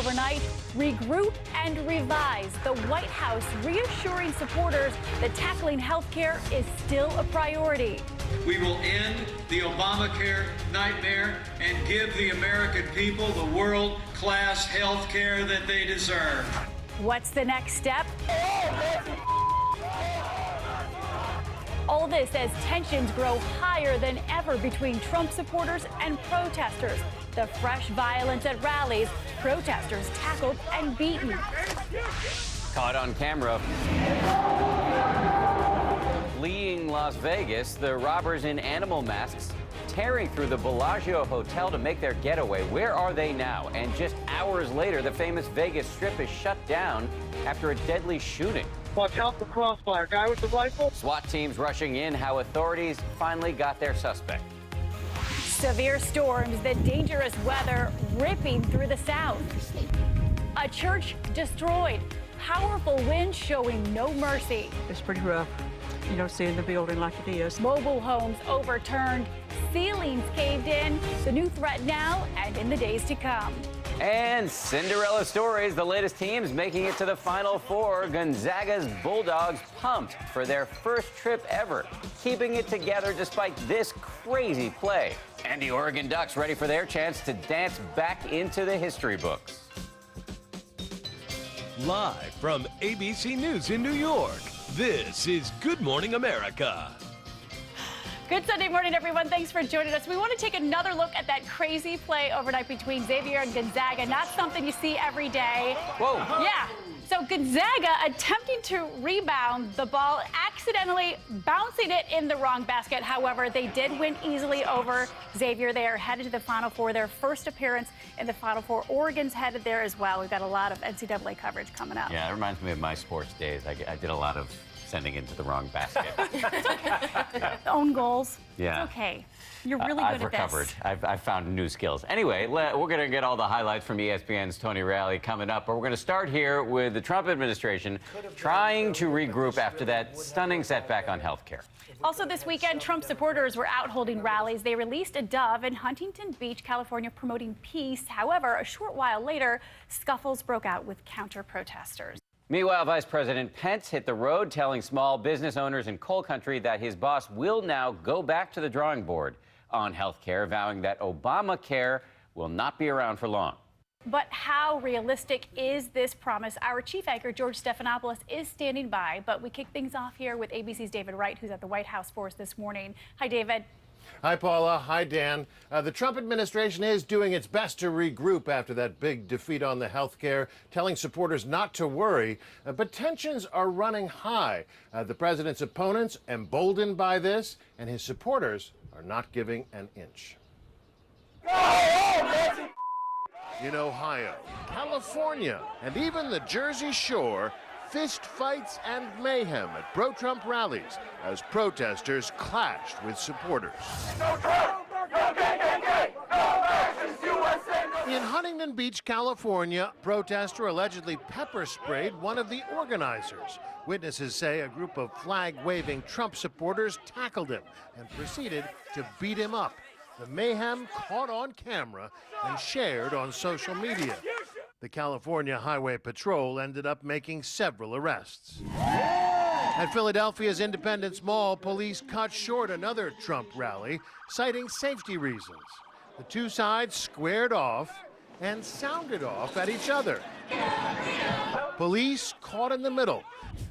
overnight, regroup and revise. The White House reassuring supporters that tackling health care is still a priority. We will end the Obamacare nightmare and give the American people the world-class health care that they deserve. What's the next step? All this as tensions grow higher than ever between Trump supporters and protesters. The fresh violence at rallies, protesters tackled and beaten. Caught on camera. Fleeing Las Vegas, the robbers in animal masks tearing through the Bellagio Hotel to make their getaway. Where are they now? And just hours later, the famous Vegas Strip is shut down after a deadly shooting. Watch out for crossfire. Guy with the rifle. SWAT teams rushing in, how authorities finally got their suspect. Severe storms, the dangerous weather ripping through the South. A church destroyed. Powerful winds showing no mercy. It's pretty rough, seeing the building like it is. Mobile homes overturned. Ceilings caved in. The new threat now and in the days to come. And Cinderella stories, the latest teams making it to the Final Four. Gonzaga's Bulldogs pumped for their first trip ever, keeping it together despite this crazy play. And the Oregon Ducks ready for their chance to dance back into the history books. Live from ABC News in New York, this is Good Morning America. Good Sunday morning, everyone. Thanks for joining us. We want to take another look at that crazy play overnight between Xavier and Gonzaga. Not something you see every day. Whoa. Yeah. So Gonzaga attempting to rebound the ball, accidentally bouncing it in the wrong basket. However, they did win easily over Xavier. They are headed to the Final Four, their first appearance in the Final Four. Oregon's headed there as well. We've got a lot of NCAA coverage coming up. Yeah, it reminds me of my sports days. I did a lot of sending into the wrong basket. Own goals. Yeah. It's okay. You're really good I've at recovered. this. I've found new skills. Anyway, we're going to get all the highlights from ESPN's Tony Reali coming up. But we're going to start here with the Trump administration trying to regroup after that stunning setback on health care. Also this weekend, Trump supporters were out holding rallies. They released a dove in Huntington Beach, California, promoting peace. However, a short while later, scuffles broke out with counter-protesters. Meanwhile, Vice President Pence hit the road, telling small business owners in coal country that his boss will now go back to the drawing board on health care, vowing that Obamacare will not be around for long. But how realistic is this promise? Our chief anchor, George Stephanopoulos, is standing by. But we kick things off here with ABC's David Wright, who's at the White House for us this morning. Hi, David. Hi, Paula. Hi, Dan. The Trump administration is doing its best to regroup after that big defeat on the health care, telling supporters not to worry. But tensions are running high. The president's opponents emboldened by this, and his supporters are not giving an inch. In Ohio, California, and even the Jersey Shore, fist fights and mayhem at pro-Trump rallies as protesters clashed with supporters. No Trump! No KKK! No fascist USA! In Huntington Beach, California, a protester allegedly pepper sprayed one of the organizers. Witnesses say a group of flag-waving Trump supporters tackled him and proceeded to beat him up. The mayhem caught on camera and shared on social media. The California Highway Patrol ended up making several arrests. At Philadelphia's Independence Mall, police cut short another Trump rally, citing safety reasons. The two sides squared off and sounded off at each other. Police caught in the middle.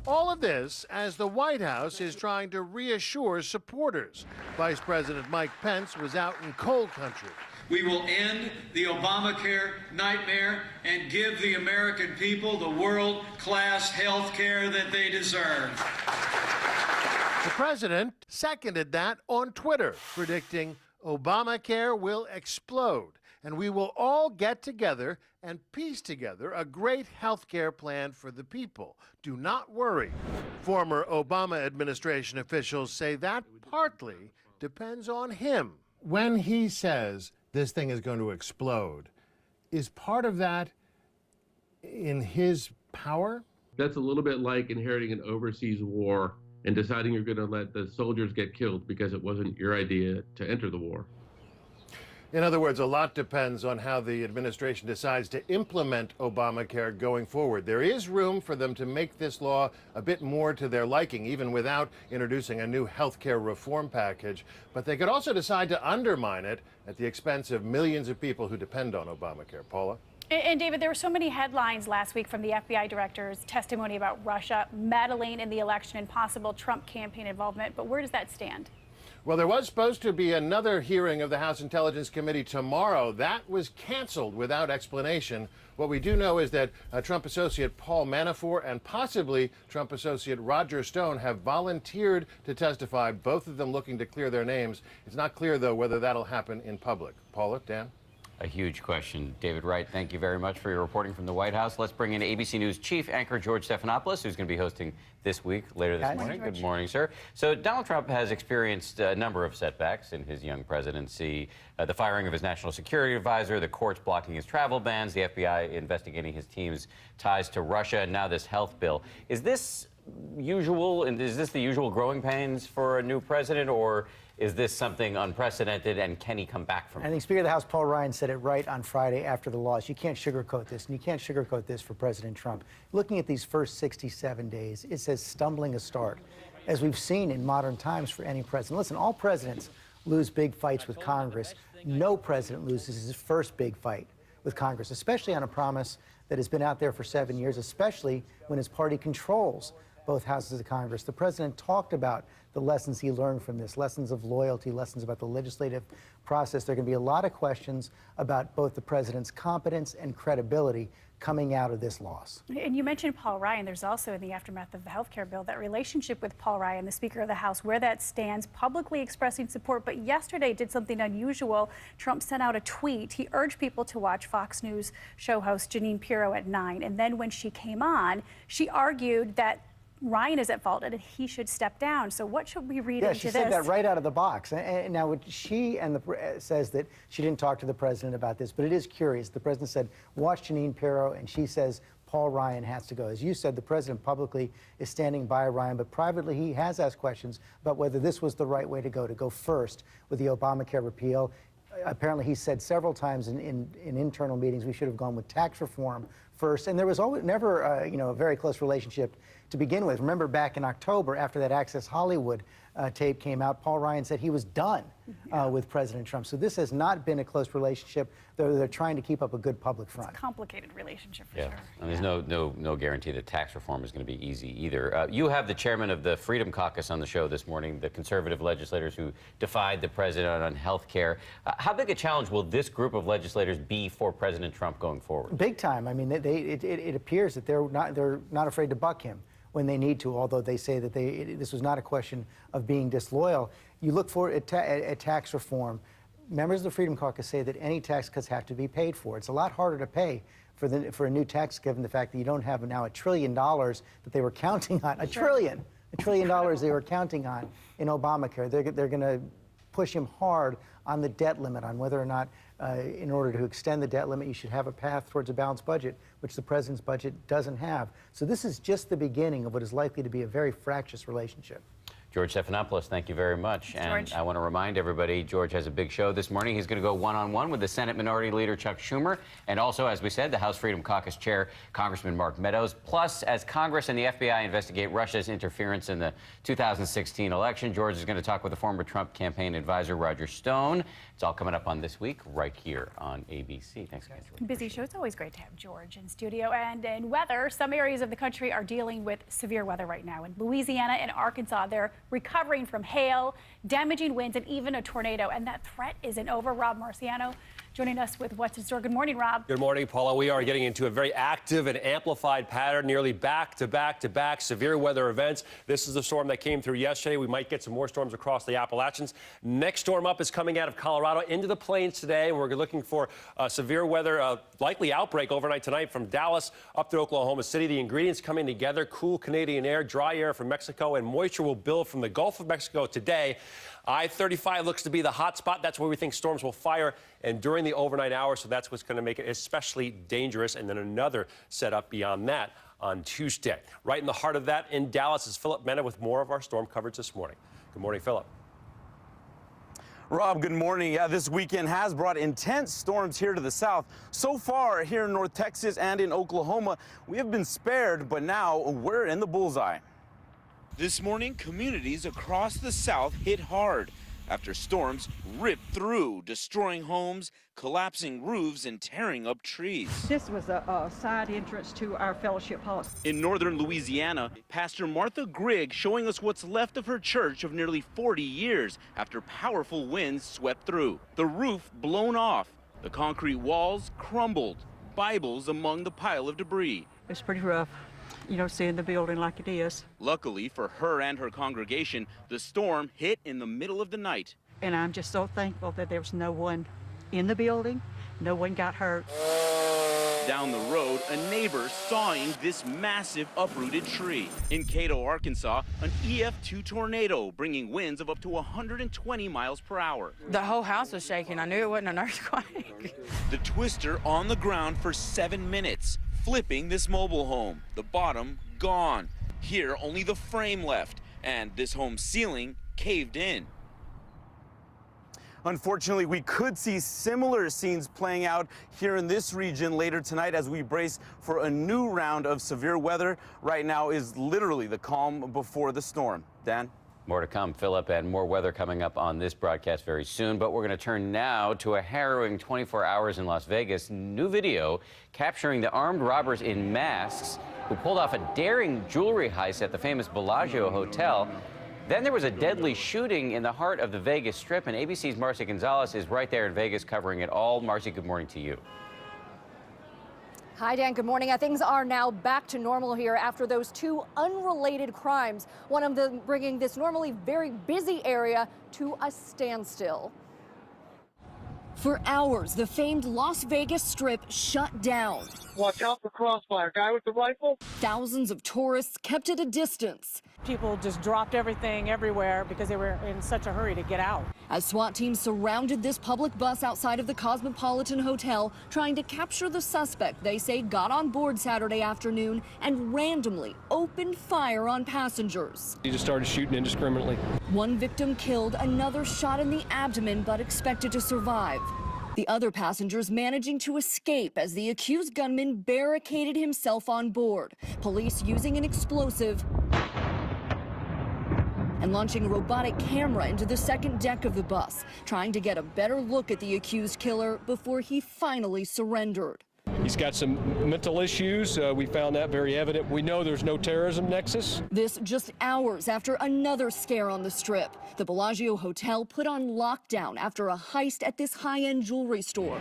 All of this as the White House is trying to reassure supporters. Vice President Mike Pence was out in coal country. We will end the Obamacare nightmare and give the American people the world-class health care that they deserve. The president seconded that on Twitter, predicting Obamacare will explode and we will all get together and piece together a great health care plan for the people. Do not worry. Former Obama administration officials say that partly depends on him. When he says this thing is going to explode, is part of that in his power? That's a little bit like inheriting an overseas war and deciding you're going to let the soldiers get killed because it wasn't your idea to enter the war. In other words, a lot depends on how the administration decides to implement Obamacare going forward. There is room for them to make this law a bit more to their liking, even without introducing a new health care reform package. But they could also decide to undermine it at the expense of millions of people who depend on Obamacare. Paula? And David, there were so many headlines last week from the FBI director's testimony about Russia meddling in the election and possible Trump campaign involvement. But where does that stand? Well, there was supposed to be another hearing of the House Intelligence Committee tomorrow. That was canceled without explanation. What we do know is that Trump associate Paul Manafort and possibly Trump associate Roger Stone have volunteered to testify, both of them looking to clear their names. It's not clear, though, whether that'll happen in public. Paula, Dan? A huge question. David Wright, thank you very much for your reporting from the White House. Let's bring in ABC News chief anchor George Stephanopoulos, who's going to be hosting this week, later this morning. Good morning, sir. So Donald Trump has experienced a number of setbacks in his young presidency. The firing of his national security advisor, the courts blocking his travel bans, the FBI investigating his team's ties to Russia, and now this health bill. Is this usual, and is this the usual growing pains for a new president, or is this something unprecedented, and can he come back from it? I think Speaker of the House Paul Ryan said it right on Friday after the loss. You can't sugarcoat this, and you can't sugarcoat this for President Trump. Looking at these first 67 days, it's as stumbling a start as we've seen in modern times for any president. Listen, all presidents lose big fights with Congress. No president loses his first big fight with Congress, especially on a promise that has been out there for 7 years, especially when his party controls both houses of Congress. The president talked about the lessons he learned from this, lessons of loyalty, lessons about the legislative process. There are going to be a lot of questions about both the president's competence and credibility coming out of this loss. And you mentioned Paul Ryan. There's also, in the aftermath of the health care bill, that relationship with Paul Ryan, the Speaker of the House, where that stands, publicly expressing support. But yesterday did something unusual. Trump sent out a tweet. He urged people to watch Fox News show host Jeanine Pirro at 9. And then when she came on, she argued that Ryan is at fault and he should step down. So what should we read into this? Yeah, she said that right out of the box. And now she says that she didn't talk to the president about this, but it is curious. The president said, watch Jeanine Pirro, and she says Paul Ryan has to go. As you said, the president publicly is standing by Ryan, but privately he has asked questions about whether this was the right way to go first with the Obamacare repeal. Apparently, he said several times in internal meetings we should have gone with tax reform first, and there was never a very close relationship to begin with. Remember back in October, after that Access Hollywood tape came out, Paul Ryan said he was done with President Trump. So this has not been a close relationship. They're trying to keep up a good public front. It's a complicated relationship for sure. And there's no guarantee that tax reform is going to be easy either. You have the chairman of the Freedom Caucus on the show this morning, the conservative legislators who defied the president on health care. How big a challenge will this group of legislators be for President Trump going forward? Big time. I mean, it appears that they're not afraid to buck him when they need to, although they say that this was not a question of being disloyal. You look for at tax reform. Members of the Freedom Caucus say that any tax cuts have to be paid for. It's a lot harder to pay for a new tax, given the fact that you don't have now $1 trillion that they were counting on. $1 trillion they were counting on in Obamacare. They're going to push him hard on the debt limit, on whether or not, in order to extend the debt limit, you should have a path towards a balanced budget, which the president's budget doesn't have. So this is just the beginning of what is likely to be a very fractious relationship. George Stephanopoulos, thank you very much. Thanks, and I want to remind everybody, George has a big show this morning. He's going to go one-on-one with the Senate Minority Leader Chuck Schumer, and also, as we said, the House Freedom Caucus Chair, Congressman Mark Meadows. Plus, as Congress and the FBI investigate Russia's interference in the 2016 election, George is going to talk with the former Trump campaign advisor, Roger Stone. It's all coming up on This Week right here on ABC. Thanks again, George. Busy show. It's always great to have George in studio. And in weather, some areas of the country are dealing with severe weather right now. In Louisiana and Arkansas, they're recovering from hail, damaging winds, and even a tornado. And that threat isn't over. Rob Marciano joining us with What's in Store. Good morning, Rob. Good morning, Paula. We are getting into a very active and amplified pattern, nearly back-to-back severe weather events. This is the storm that came through yesterday. We might get some more storms across the Appalachians. Next storm up is coming out of Colorado into the plains today. We're looking for severe weather, likely outbreak overnight tonight from Dallas up to Oklahoma City. The ingredients coming together: cool Canadian air, dry air from Mexico, and moisture will build from the Gulf of Mexico today. I-35 looks to be the hot spot. That's where we think storms will fire and during the overnight hours, so that's what's going to make it especially dangerous. And then another setup beyond that on Tuesday. Right in the heart of that in Dallas is Philip Mena with more of our storm coverage this morning. Good morning, Philip. Rob, good morning. Yeah, this weekend has brought intense storms here to the south. So far here in North Texas and in Oklahoma, we have been spared, but now we're in the bullseye. This morning, communities across the south hit hard after storms ripped through, destroying homes, collapsing roofs, and tearing up trees. This was a side entrance to our fellowship hall. In northern Louisiana, Pastor Martha Grigg showing us what's left of her church of nearly 40 years after powerful winds swept through. The roof blown off, the concrete walls crumbled, Bibles among the pile of debris. It's pretty rough, seeing the building like it is. Luckily for her and her congregation, the storm hit in the middle of the night. And I'm just so thankful that there was no one in the building. No one got hurt. Down the road, a neighbor sawing this massive uprooted tree. In Cato, Arkansas, an EF2 tornado bringing winds of up to 120 miles per hour. The whole house was shaking. I knew it wasn't an earthquake. The twister on the ground for 7 minutes, flipping this mobile home. The bottom gone. Here, only the frame left, and this home's ceiling caved in. Unfortunately, we could see similar scenes playing out here in this region later tonight as we brace for a new round of severe weather. Right now is literally the calm before the storm. Dan? More to come, Philip, and more weather coming up on this broadcast very soon. But we're going to turn now to a harrowing 24 hours in Las Vegas. New video capturing the armed robbers in masks who pulled off a daring jewelry heist at the famous Bellagio Hotel. Then there was a deadly shooting in the heart of the Vegas Strip, and ABC's Marcy Gonzalez is right there in Vegas covering it all. Marcy, good morning to you. Hi, Dan. Good morning. Things are now back to normal here after those two unrelated crimes, one of them bringing this normally very busy area to a standstill. For hours, the famed Las Vegas Strip shut down. Watch out for crossfire. Guy with the rifle? Thousands of tourists kept at a distance. People just dropped everything everywhere because they were in such a hurry to get out. As SWAT teams surrounded this public bus outside of the Cosmopolitan Hotel, trying to capture the suspect they say got on board Saturday afternoon and randomly opened fire on passengers. He just started shooting indiscriminately. One victim killed, another shot in the abdomen but expected to survive. The other passengers managing to escape as the accused gunman barricaded himself on board. Police using an explosive and launching a robotic camera into the second deck of the bus, trying to get a better look at the accused killer before he finally surrendered. He's got some mental issues. We found that very evident. We know there's no terrorism nexus. This just hours after another scare on the Strip. The Bellagio Hotel put on lockdown after a heist at this high-end jewelry store.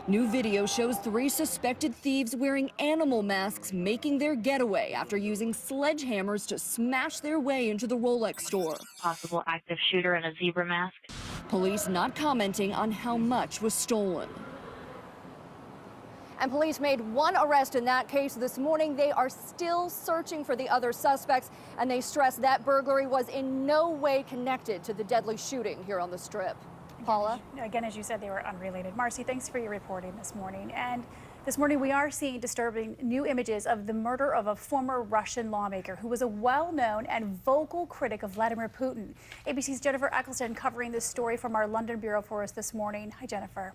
New video shows 3 suspected thieves wearing animal masks making their getaway after using sledgehammers to smash their way into the Rolex store. Possible active shooter in a zebra mask. Police not commenting on how much was stolen. And police made one arrest in that case this morning. They are still searching for the other suspects, and they stress that burglary was in no way connected to the deadly shooting here on the Strip. Paula? Again, as you said, they were unrelated. Marcy, thanks for your reporting this morning. And this morning we are seeing disturbing new images of the murder of a former Russian lawmaker who was a well-known and vocal critic of Vladimir Putin. ABC's Jennifer Eccleston covering this story from our London bureau for us this morning. Hi, Jennifer.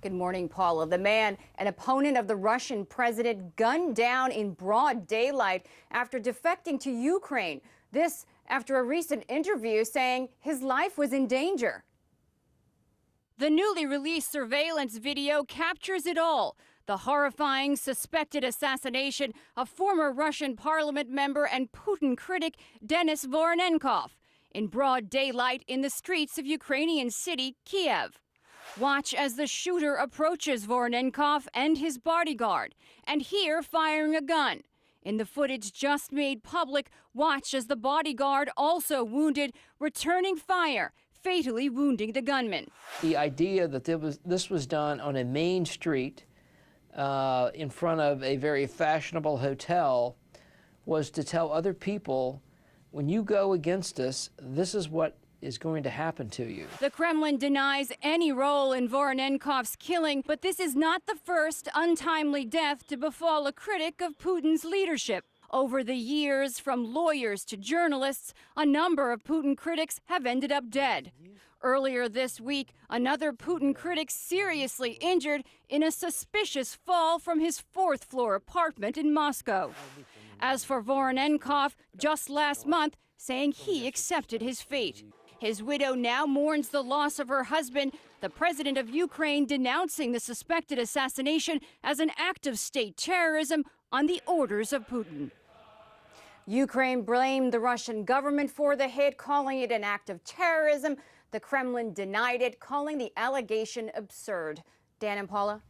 Good morning, Paula. The man, an opponent of the Russian president, gunned down in broad daylight after defecting to Ukraine. This after a recent interview saying his life was in danger. The newly released surveillance video captures it all. The horrifying suspected assassination of former Russian parliament member and Putin critic Denis Voronenko in broad daylight in the streets of Ukrainian city Kiev. Watch as the shooter approaches Voronenko and his bodyguard, and hear firing a gun. In the footage just made public, watch as the bodyguard, also wounded, returning fire, fatally wounding the gunman. The idea that this was done on a main street in front of a very fashionable hotel was to tell other people, when you go against us, this is what is going to happen to you. The Kremlin denies any role in Voronenkov's killing, but this is not the first untimely death to befall a critic of Putin's leadership. Over the years, from lawyers to journalists, a number of Putin critics have ended up dead. Earlier this week, another Putin critic seriously injured in a suspicious fall from his fourth-floor apartment in Moscow. As for Voronenkov, just last month, saying he accepted his fate. His widow now mourns the loss of her husband, the president of Ukraine denouncing the suspected assassination as an act of state terrorism on the orders of Putin. Ukraine blamed the Russian government for the hit, calling it an act of terrorism. The Kremlin denied it, calling the allegation absurd. Dan and Paula?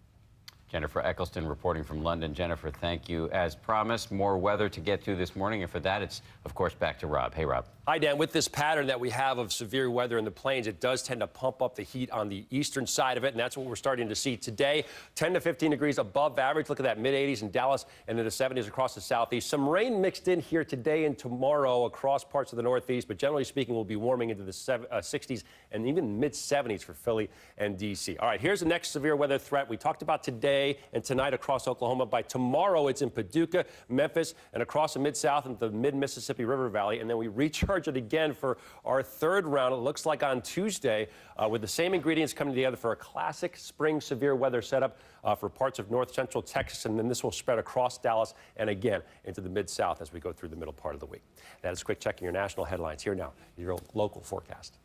Jennifer Eccleston reporting from London. Jennifer, thank you. As promised, more weather to get to this morning, and for that, it's, of course, back to Rob. Hey, Rob. Hi, Dan. With this pattern that we have of severe weather in the plains, it does tend to pump up the heat on the eastern side of it, and that's what we're starting to see today. 10 to 15 degrees above average. Look at that, mid-80s in Dallas and in the 70s across the southeast. Some rain mixed in here today and tomorrow across parts of the northeast, but generally speaking, we'll be warming into the 60s and even mid-70s for Philly and D.C. All right, here's the next severe weather threat we talked about today and tonight across Oklahoma. By tomorrow, it's in Paducah, Memphis, and across the Mid-South and the mid-Mississippi River Valley, and then we recharge it again for our third round. It looks like on Tuesday, with the same ingredients coming together for a classic spring severe weather setup for parts of north central Texas, and then this will spread across Dallas and again into the Mid-South as we go through the middle part of the week. That is a quick check in your national headlines. Here now, your local forecast.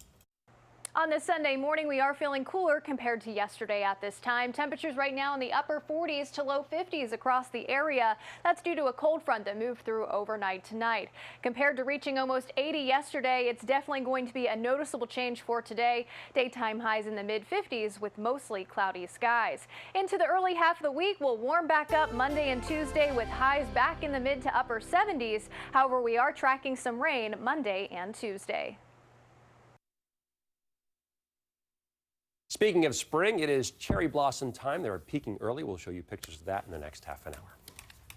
On this Sunday morning, we are feeling cooler compared to yesterday at this time. Temperatures right now in the upper 40s to low 50s across the area. That's due to a cold front that moved through overnight tonight. Compared to reaching almost 80 yesterday, it's definitely going to be a noticeable change for today. Daytime highs in the mid-50s with mostly cloudy skies. Into the early half of the week, we'll warm back up Monday and Tuesday with highs back in the mid to upper 70s. However, we are tracking some rain Monday and Tuesday. Speaking of spring, it is cherry blossom time. They're peaking early. We'll show you pictures of that in the next half an hour.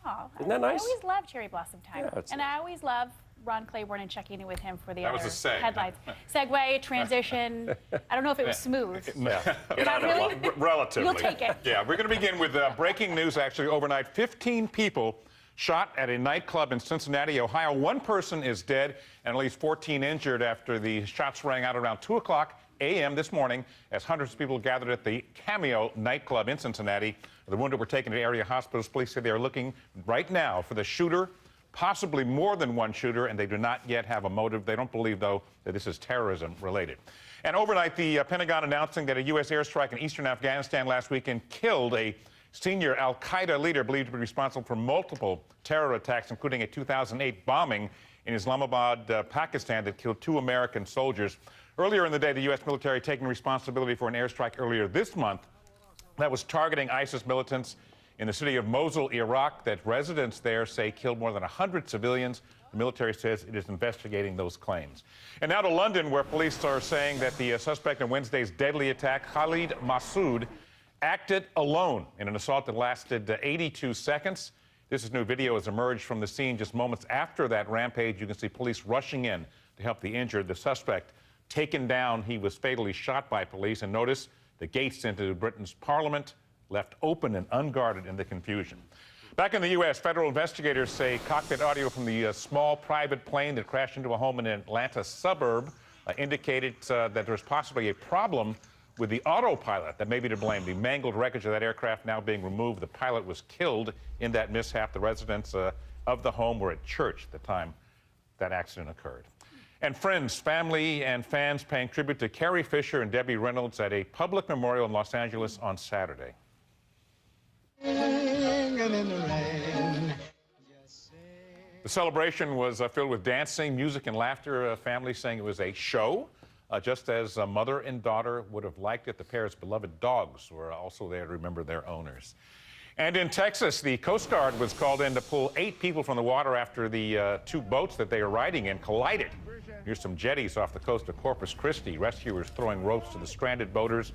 Oh, isn't that nice? I always love cherry blossom time. Yeah, and I always love Ron Claiborne and checking in with him for the That other was a seg. headlines. Segue, transition. I don't know if it was smooth. Yeah. Not really? Relatively. You'll take it. Yeah, we're going to begin with breaking news. Actually, overnight, 15 people shot at a nightclub in Cincinnati, Ohio. One person is dead and at least 14 injured after the shots rang out around 2 o'clock a.m. this morning as hundreds of people gathered at the Cameo nightclub in Cincinnati. The wounded were taken to area hospitals. Police say they are looking right now for the shooter, possibly more than one shooter, and they do not yet have a motive. They don't believe, though, that this is terrorism related. And overnight, the Pentagon announcing that a U.S. airstrike in eastern Afghanistan last weekend killed a senior al-Qaeda leader believed to be responsible for multiple terror attacks, including a 2008 bombing in Islamabad, Pakistan, that killed 2 American soldiers. Earlier in the day, the U.S. military taking responsibility for an airstrike earlier this month that was targeting ISIS militants in the city of Mosul, Iraq, that residents there say killed more than 100 civilians. The military says it is investigating those claims. And now to London, where police are saying that the suspect in Wednesday's deadly attack, Khalid Massoud, acted alone in an assault that lasted 82 seconds. This new video has emerged from the scene just moments after that rampage. You can see police rushing in to help the injured. The suspect taken down. He was fatally shot by police. And notice the gates into Britain's parliament left open and unguarded in the confusion. Back in the U.S., federal investigators say cockpit audio from the small private plane that crashed into a home in an Atlanta suburb indicated that there was possibly a problem with the autopilot that may be to blame. The mangled wreckage of that aircraft now being removed. The pilot was killed in that mishap. The residents of the home were at church at the time that accident occurred. And friends, family, and fans paying tribute to Carrie Fisher and Debbie Reynolds at a public memorial in Los Angeles on Saturday. The celebration was filled with dancing, music, and laughter. Families saying it was a show, just as a mother and daughter would have liked it. The pair's beloved dogs were also there to remember their owners. And in Texas, the Coast Guard was called in to pull 8 people from the water after the 2 boats that they were riding in collided near some jetties off the coast of Corpus Christi. Rescuers throwing ropes to the stranded boaters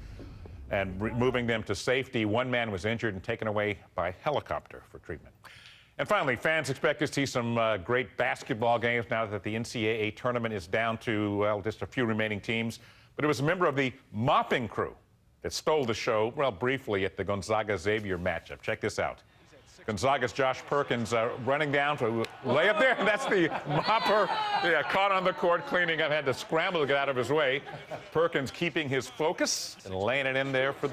and moving them to safety. 1 man was injured and taken away by helicopter for treatment. And finally, fans expect to see some great basketball games now that the NCAA tournament is down to, well, just a few remaining teams. But it was a member of the mopping crew that stole the show, well, briefly at the Gonzaga-Xavier matchup. Check this out. Gonzaga's Josh Perkins running down to lay up there. That's the mopper. Yeah, caught on the court cleaning up, had to scramble to get out of his way. Perkins keeping his focus and laying it in there for